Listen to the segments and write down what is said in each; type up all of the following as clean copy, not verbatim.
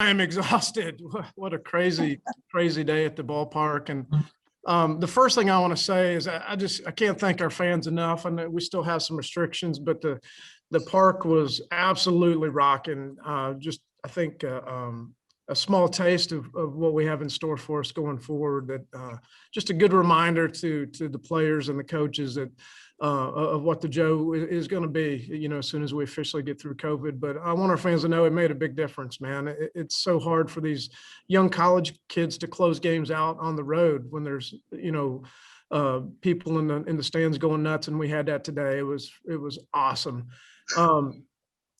I am exhausted. What a crazy, crazy day at the ballpark. And the first thing I want to say is I can't thank our fans enough. I know we still have some restrictions, but the park was absolutely rocking. I think a small taste of what we have in store for us going forward. That just a good reminder to the players and the coaches that of what the Joe is going to be, as soon as we officially get through COVID. But I want our fans to know it made a big difference, man. It's so hard for these young college kids to close games out on the road when there's, people in the stands going nuts. And we had that today. It was awesome.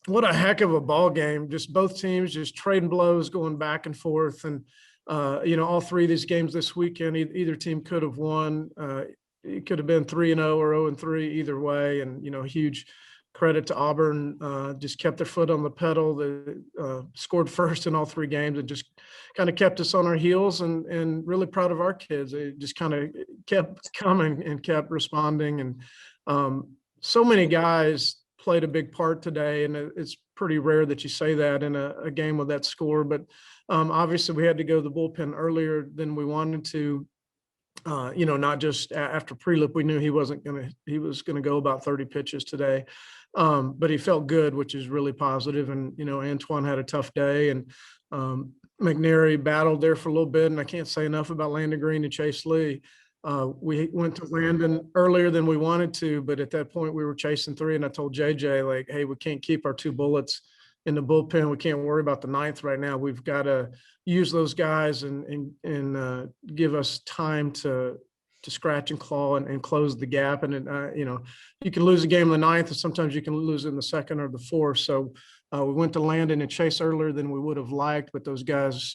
What a heck of a ball game. Just both teams just trading blows, going back and forth. And, all three of these games this weekend, either team could have won. It could have been 3-0 or 0-3 either way. And, huge credit to Auburn. Just kept their foot on the pedal. They scored first in all three games and just kind of kept us on our heels, and really proud of our kids. They just kind of kept coming and kept responding. And so many guys played a big part today, and it's pretty rare that you say that in a game with that score. But obviously we had to go to the bullpen earlier than we wanted to. Not just after Prelip, we knew he was going to go about 30 pitches today. But he felt good, which is really positive. And, Antoine had a tough day, and McNary battled there for a little bit. And I can't say enough about Landon Green and Chase Lee. We went to Landon earlier than we wanted to, but at that point we were chasing three. And I told JJ, like, hey, we can't keep our two bullets in the bullpen. We can't worry about the ninth right now. We've got to use those guys and give us time to scratch and claw and close the gap. And you can lose a game in the ninth, and sometimes you can lose in the second or the fourth. So we went to Landon and Chase earlier than we would have liked, but those guys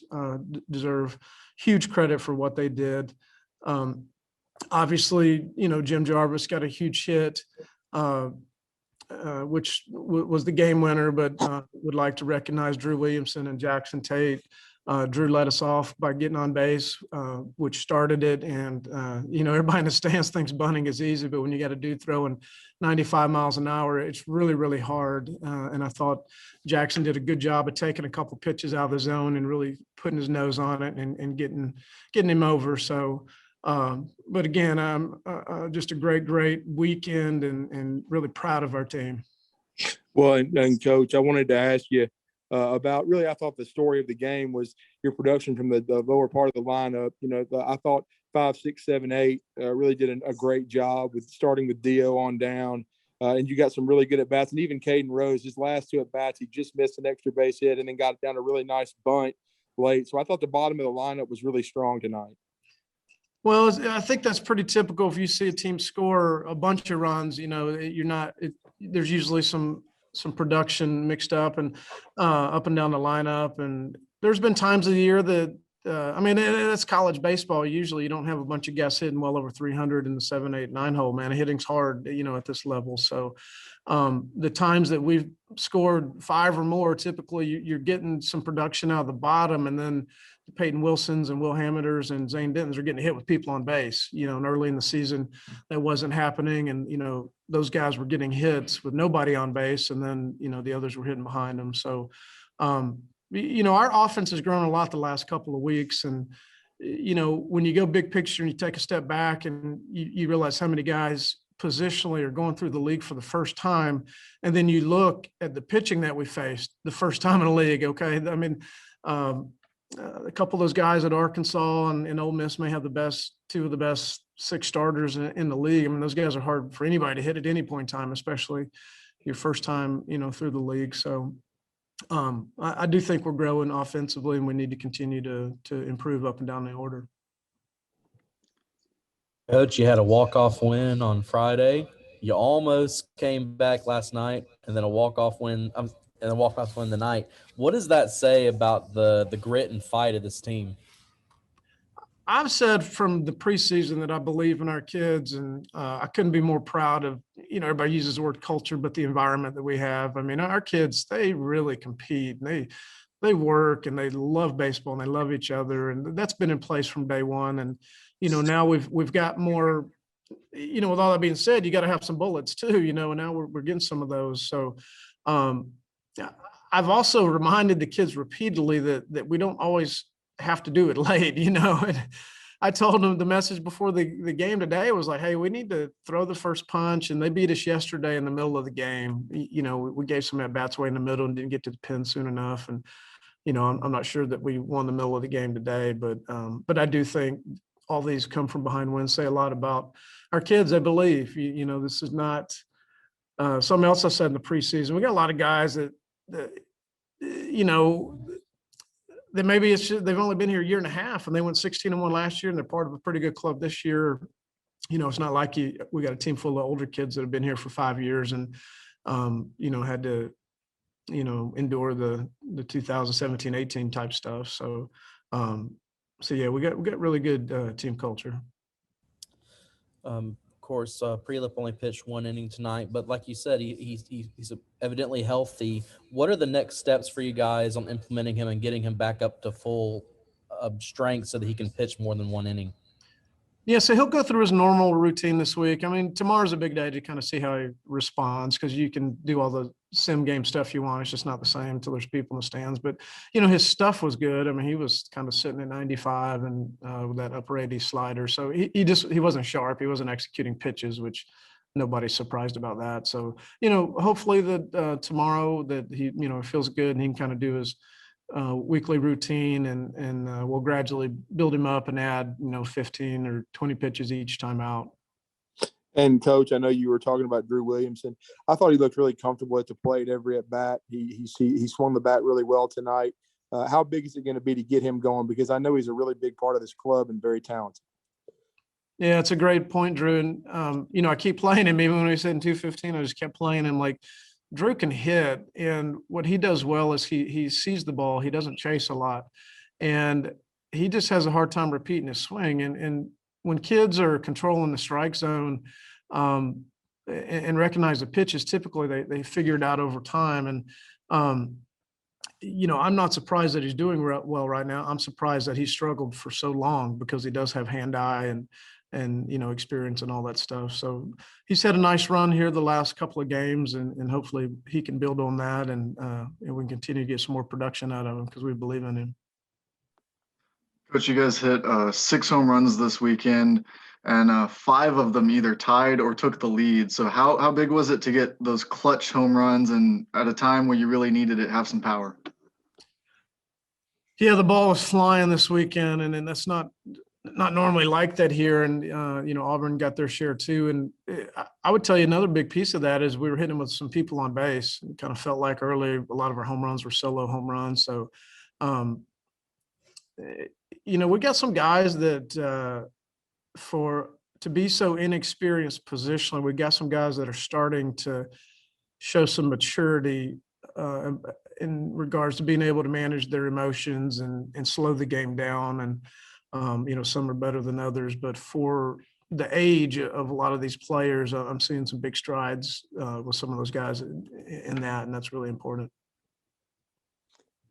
deserve huge credit for what they did. Obviously, Jim Jarvis got a huge hit, which was the game winner, but would like to recognize Drew Williamson and Jackson Tate. Drew led us off by getting on base, which started it. And, everybody in the stands thinks bunting is easy, but when you got a dude throwing 95 miles an hour, it's really, really hard. And I thought Jackson did a good job of taking a couple pitches out of the zone and really putting his nose on it and getting him over. So, but again, just a great weekend, and really proud of our team. Well, and Coach, I wanted to ask you about, really, I thought the story of the game was your production from the lower part of the lineup. I thought 5, 6, 7, 8 really did a great job with starting with Dio on down. And you got some really good at-bats. And even Caden Rose, his last two at-bats, he just missed an extra base hit and then got down a really nice bunt late. So I thought the bottom of the lineup was really strong tonight. Well, I think that's pretty typical. If you see a team score a bunch of runs, there's usually some production mixed up and up and down the lineup. And there's been times of the year that, it's college baseball. Usually you don't have a bunch of guys hitting well over 300 in the 7, 8, 9 hole, man. Hitting's hard, at this level. So the times that we've scored 5 or more, typically you're getting some production out of the bottom, and then Peyton Wilsons and Will Hammonders and Zane Dentons are getting hit with people on base, and early in the season that wasn't happening. And, those guys were getting hits with nobody on base, and then, the others were hitting behind them. So, our offense has grown a lot the last couple of weeks. And, when you go big picture and you take a step back and you realize how many guys positionally are going through the league for the first time, and then you look at the pitching that we faced the first time in the league. Okay. A couple of those guys at Arkansas and Ole Miss may have two of the best 6 starters in the league. Those guys are hard for anybody to hit at any point in time, especially your first time, through the league. So I do think we're growing offensively, and we need to continue to improve up and down the order. Coach, you had a walk-off win on Friday. You almost came back last night, and then a walk-off win tonight. What does that say about the grit and fight of this team? I've said from the preseason that I believe in our kids, and I couldn't be more proud of, everybody uses the word culture, but the environment that we have. Our kids, they really compete, and they work, and they love baseball, and they love each other. And that's been in place from day one. And, now we've got more, with all that being said, you got to have some bullets too, and now we're getting some of those. So, I've also reminded the kids repeatedly that we don't always have to do it late, you know. And I told them the message before the game today was like, hey, we need to throw the first punch. And they beat us yesterday in the middle of the game. You know, we gave some at-bats away in the middle and didn't get to the pin soon enough. And, you know, I'm not sure that we won the middle of the game today, but I do think all these come from behind wins say a lot about our kids, I believe. You know, this is not something else I said in the preseason. We got a lot of guys that you know, that maybe it's just, they've only been here a year and a half and they went 16-1 last year and they're part of a pretty good club this year. You know, it's not like we got a team full of older kids that have been here for 5 years and, you know, had to, you know, endure the 2017-18 type stuff. So, yeah, we got really good team culture. Of course, Prelip only pitched 1 inning tonight, but like you said, he's evidently healthy. What are the next steps for you guys on implementing him and getting him back up to full strength so that he can pitch more than 1 inning? Yeah, so he'll go through his normal routine this week. I mean, tomorrow's a big day to kind of see how he responds because you can do all the sim game stuff you want. It's just not the same until there's people in the stands. But, you know, his stuff was good. I mean, he was kind of sitting at 95 and with that upper 80 slider. So he wasn't sharp. He wasn't executing pitches, which nobody's surprised about that. So, you know, hopefully that tomorrow that he, you know, feels good and he can kind of do his weekly routine and we'll gradually build him up and add, you know, 15 or 20 pitches each time out. And Coach, I know you were talking about Drew Williamson. I thought he looked really comfortable at the plate every at bat. He swung the bat really well tonight. How big is it going to be to get him going? Because I know he's a really big part of this club and very talented. Yeah, it's a great point, Drew. And, you know, I keep playing him. Even when we said in 215, I just kept playing him. Like, Drew can hit. And what he does well is he sees the ball. He doesn't chase a lot. And he just has a hard time repeating his swing. And when kids are controlling the strike zone and recognize the pitches, typically they figure it out over time. And, you know, I'm not surprised that he's doing well right now. I'm surprised that he struggled for so long because he does have hand-eye and, you know, experience and all that stuff. So he's had a nice run here the last couple of games and hopefully he can build on that and we can continue to get some more production out of him because we believe in him. Coach, you guys hit 6 home runs this weekend and 5 of them either tied or took the lead. So how big was it to get those clutch home runs and at a time where you really needed it, have some power? Yeah, the ball was flying this weekend and that's not normally like that here. And, you know, Auburn got their share too. And I would tell you another big piece of that is we were hitting with some people on base. It kind of felt like earlier, a lot of our home runs were solo home runs. So, you know, we got some guys that to be so inexperienced positionally, we got some guys that are starting to show some maturity in regards to being able to manage their emotions and slow the game down. And, you know, some are better than others, but for the age of a lot of these players, I'm seeing some big strides with some of those guys in that, and that's really important.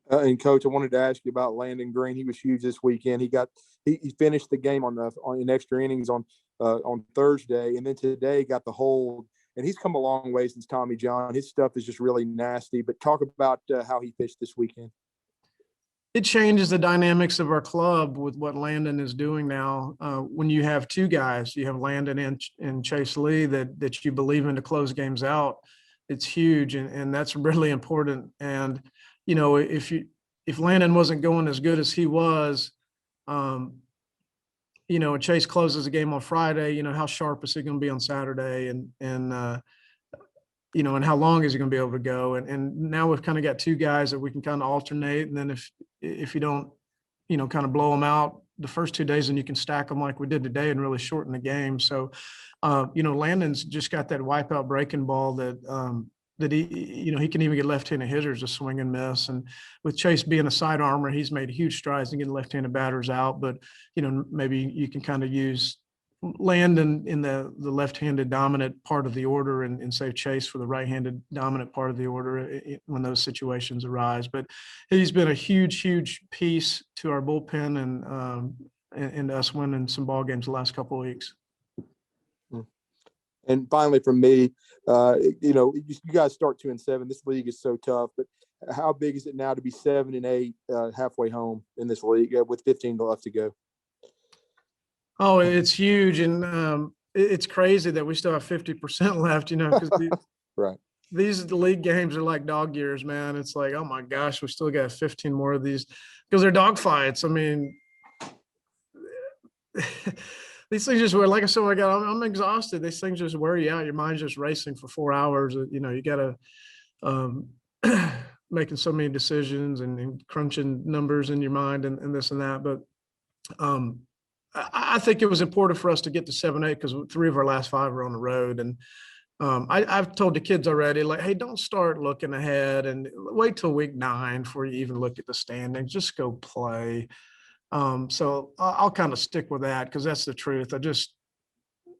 And Coach, I wanted to ask you about Landon Green. He was huge this weekend. He finished the game in extra innings on Thursday, and then today got the hold. And he's come a long way since Tommy John. His stuff is just really nasty. But talk about how he pitched this weekend. It changes the dynamics of our club with what Landon is doing now. When you have 2 guys, you have Landon and Chase Lee that you believe in to close games out. It's huge, and that's really important. And you know, if Landon wasn't going as good as he was, you know, and Chase closes the game on Friday, you know, how sharp is he going to be on Saturday? And you know, and how long is he going to be able to go? And now we've kind of got 2 guys that we can kind of alternate. And then if you don't, you know, kind of blow them out the first 2 days, then you can stack them like we did today and really shorten the game. So, you know, Landon's just got that wipeout breaking ball that he, you know, he can even get left-handed hitters to swing and miss. And with Chase being a side armor, he's made huge strides in getting left-handed batters out. But, you know, maybe you can kind of use Landon in the left-handed dominant part of the order and save Chase for the right-handed dominant part of the order when those situations arise. But he's been a huge piece to our bullpen and us winning some ball games the last couple of weeks. And finally, from me, you know, you guys start 2-7. This league is so tough. But how big is it now to be 7-8 halfway home in this league with 15 left to go? Oh, it's huge. And it's crazy that we still have 50% left, because Right. these league games are like dog years, man. It's like, oh my gosh, we still got 15 more of these because they're dog fights. I mean, these things just wear, like I said, I'm exhausted. These things just wear you out. Your mind's just racing for 4 hours. You got to making so many decisions and crunching numbers in your mind and this and that. But I think it was important for us to get to 7-8 because 3 of our last 5 were on the road. And I've told the kids already, like, hey, don't start looking ahead and wait till week 9 before you even look at the standings. Just go play. So I'll kind of stick with that because that's the truth.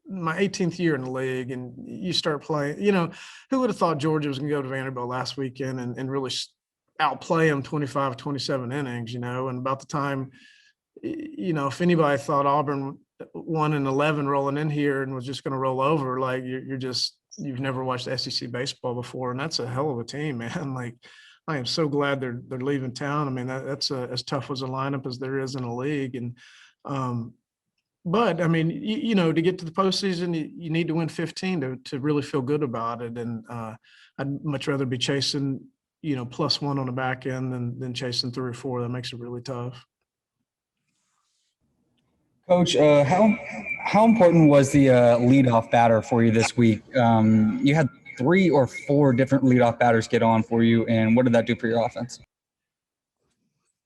My 18th year in the league, and you start playing, who would have thought Georgia was going to go to Vanderbilt last weekend and really outplay them 25, 27 innings, and about the time, if anybody thought Auburn 1-11 rolling in here and was just going to roll over, like you've never watched SEC baseball before. And that's a hell of a team, man. Like, I am so glad they're leaving town. I mean, that's as tough as a lineup as there is in a league. And, but I mean, to get to the postseason, you need to win 15 to really feel good about it. And I'd much rather be chasing, +1 on the back end than chasing 3 or 4. That makes it really tough. Coach, how important was the leadoff batter for you this week? You had 3 or 4 different leadoff batters get on for you, and what did that do for your offense?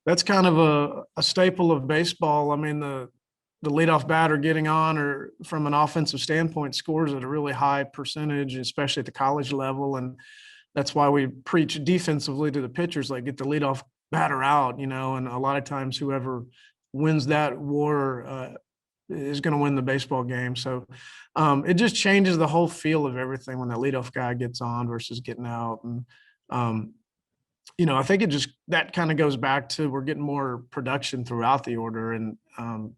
That's kind of a staple of baseball. I mean, the leadoff batter getting on, or from an offensive standpoint, scores at a really high percentage, especially at the college level. And that's why we preach defensively to the pitchers, like, get the leadoff batter out, and a lot of times whoever wins that war is going to win the baseball game. So it just changes the whole feel of everything when that leadoff guy gets on versus getting out. And, I think that kind of goes back to, we're getting more production throughout the order. And,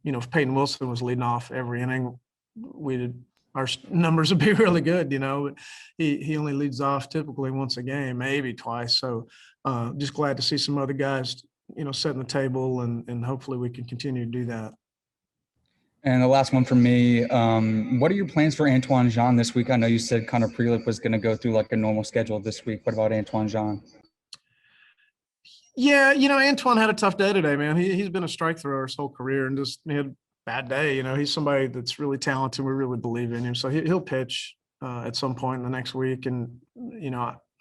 if Peyton Wilson was leading off every inning, our numbers would be really good, but he only leads off typically once a game, maybe twice. So just glad to see some other guys, setting the table, and hopefully we can continue to do that. And the last one for me, what are your plans for Antoine Jean this week? I know you said Connor Prelick was going to go through like a normal schedule this week. What about Antoine Jean? Yeah, Antoine had a tough day today, man. He's been a strike thrower his whole career, and just he had a bad day. He's somebody that's really talented. We really believe in him. So he'll pitch at some point in the next week. And,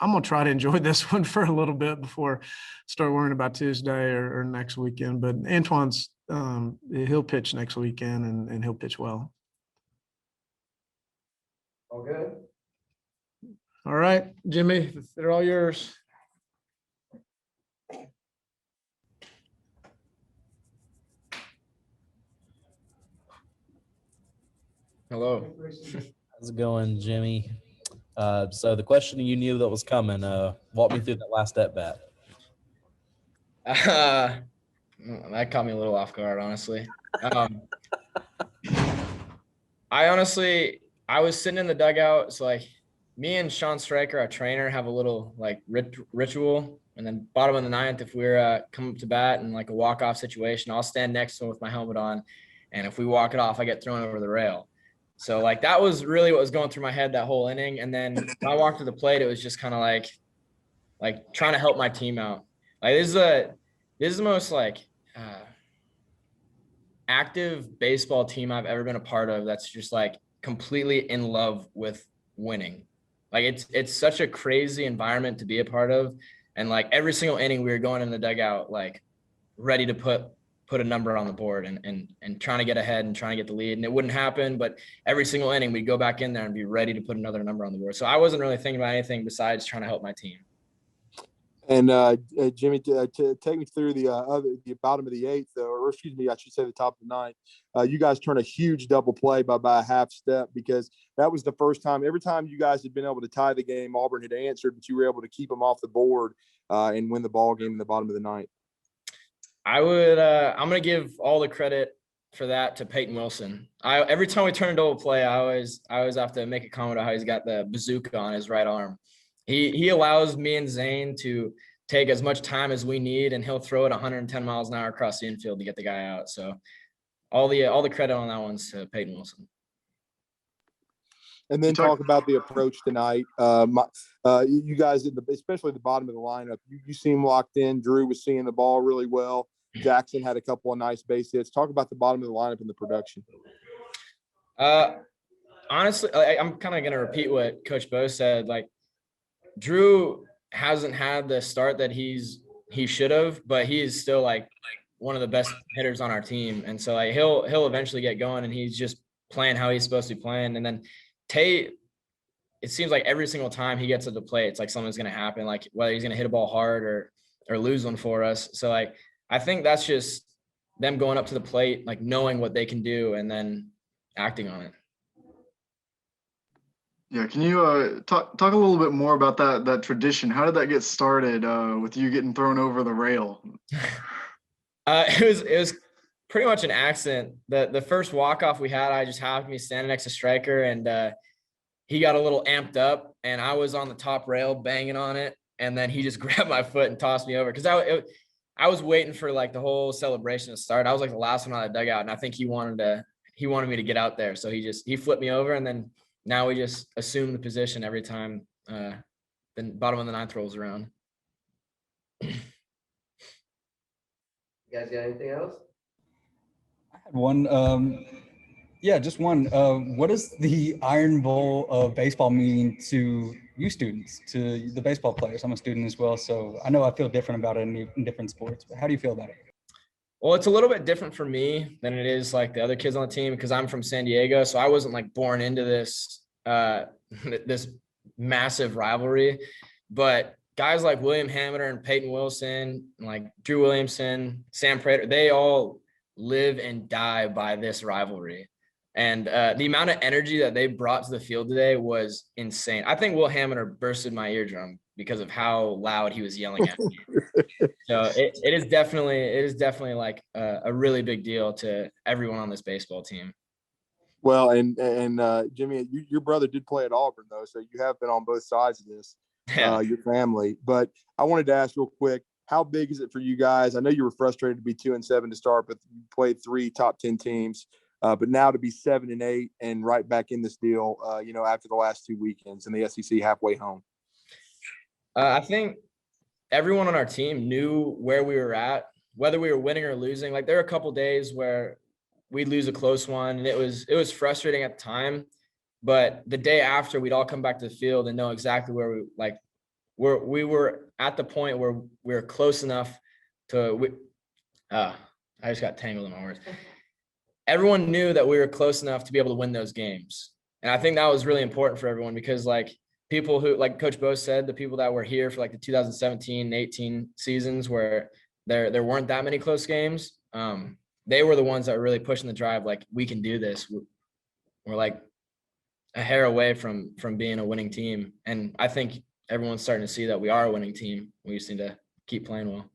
I'm going to try to enjoy this one for a little bit before start worrying about Tuesday or next weekend. But Antoine's, he'll pitch next weekend, and he'll pitch well. All good. All right, Jimmy, they're all yours. Hello. How's it going, Jimmy? So the question you knew that was coming, walk me through that last at bat. That caught me a little off guard, honestly. I was sitting in the dugout. So, like, me and Sean Stryker, our trainer, have a little like ritual. And then bottom of the 9th, if we're coming up to bat in like a walk-off situation, I'll stand next to him with my helmet on. And if we walk it off, I get thrown over the rail. So, like, that was really what was going through my head that whole inning. And then when I walked to the plate, it was just kind of like trying to help my team out. Like, this is the most like active baseball team I've ever been a part of. That's just like completely in love with winning. Like, it's such a crazy environment to be a part of. And like every single inning we were going in the dugout, like ready to put a number on the board and trying to get ahead and trying to get the lead. And it wouldn't happen, but every single inning we'd go back in there and be ready to put another number on the board. So I wasn't really thinking about anything besides trying to help my team. And Jimmy, take me through the bottom of the 8th, or excuse me, I should say the top of the 9th. You guys turned a huge double play by a half step, because that was the first time. Every time you guys had been able to tie the game, Auburn had answered, but you were able to keep them off the board and win the ball game in the bottom of the 9th. I'm going to give all the credit for that to Peyton Wilson. Every time we turn a double play, I always have to make a comment about how he's got the bazooka on his right arm. He allows me and Zane to take as much time as we need, and he'll throw it 110 miles an hour across the infield to get the guy out. So all the credit on that one's to Peyton Wilson. And then talk about the approach tonight. You guys, especially the bottom of the lineup, you seem locked in. Drew was seeing the ball really well. Jackson had a couple of nice base hits. Talk about the bottom of the lineup and the production. Honestly, I'm kind of going to repeat what Coach Bo said. Like, Drew hasn't had the start that he should have, but he is still like one of the best hitters on our team. And so like he'll eventually get going, and he's just playing how he's supposed to be playing. And then Tate, it seems like every single time he gets at the plate, it's like something's going to happen, like whether he's going to hit a ball hard or lose one for us. So like, I think that's just them going up to the plate, like knowing what they can do and then acting on it. Yeah, can you talk a little bit more about that tradition? How did that get started with you getting thrown over the rail? It was pretty much an accident. The first walk-off we had, I just happened to be standing next to Stryker, and he got a little amped up, and I was on the top rail banging on it, and then he just grabbed my foot and tossed me over, because I was waiting for like the whole celebration to start. I was like the last one out of the dugout, and I think he wanted me to get out there, so he flipped me over, and then now we just assume the position every time the bottom of the ninth rolls around. You guys got anything else? I had one. Yeah, just one. What does the Iron Bowl of baseball mean to you students, to the baseball players? I'm a student as well, so I know I feel different about it in different sports. But how do you feel about it? Well, it's a little bit different for me than it is like the other kids on the team, because I'm from San Diego, so I wasn't like born into this this massive rivalry. But guys like William Hamiter and Peyton Wilson, like Drew Williamson, Sam Prater, they all live and die by this rivalry. And the amount of energy that they brought to the field today was insane. I think Will Hamiter bursted my eardrum because of how loud he was yelling at me. So it is definitely like a really big deal to everyone on this baseball team. Well, and Jimmy, your brother did play at Auburn, though, so you have been on both sides of this, your family. But I wanted to ask real quick, how big is it for you guys? I know you were frustrated to be 2-7 to start, but you played 3 top 10 teams. But now to be 7-8 and right back in this deal, after the last 2 weekends in the SEC halfway home. I think everyone on our team knew where we were at, whether we were winning or losing. Like, there were a couple days where we'd lose a close one, and it was frustrating at the time. But the day after, we'd all come back to the field and know exactly where we were at the point where we were close enough to. I just got tangled in my words. Everyone knew that we were close enough to be able to win those games. And I think that was really important for everyone, because like people who, like Coach Bo said, the people that were here for like the 2017 18 seasons where there weren't that many close games, they were the ones that were really pushing the drive. Like, we can do this. We're like a hair away from being a winning team. And I think everyone's starting to see that we are a winning team. We just need to keep playing well.